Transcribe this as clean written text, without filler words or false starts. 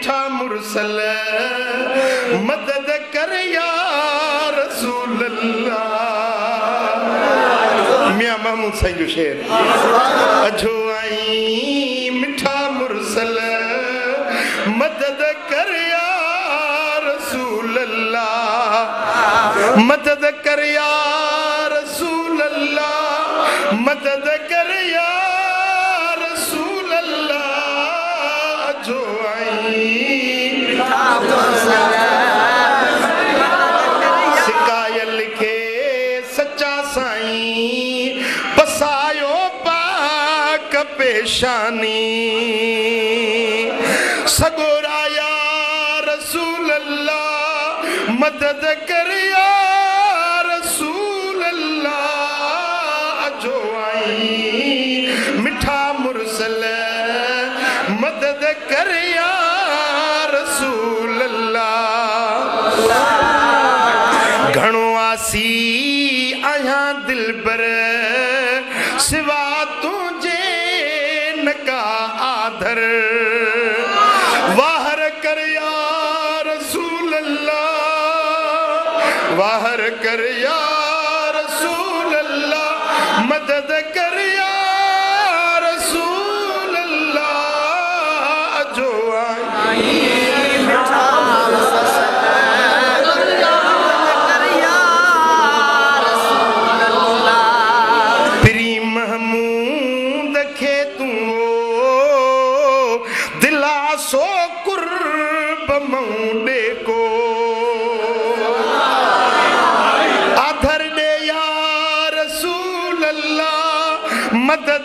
मिठा मुरसल मदद कर या रसूल अल्लाह मियां महमूद साईं जो शेर अजो आई मिठा मुरसल मदद कर या रसूल अल्लाह मदद कर या रसूल अल्लाह मदद कर या रसूल अल्लाह जो आई सिकायल के सच्चा साईं पसायो पाक पेशानी सगोरा या रसूल अल्लाह मदद कर या रसूल अल्लाह जो आई मिठा मुरसल मदद कर या रसूल अल्लाह घणो आसी आया दिल पर सिवा तुझे नका आधर वाहर कर या रसूल अल्लाह वाहर कर या रसूल अल्लाह मदद कर या रसूल अल्लाह जो आई प्री महमूद खे तू दिलासो कुर्ब मऊंडे को आधर दे या रसूल अल्लाह मदद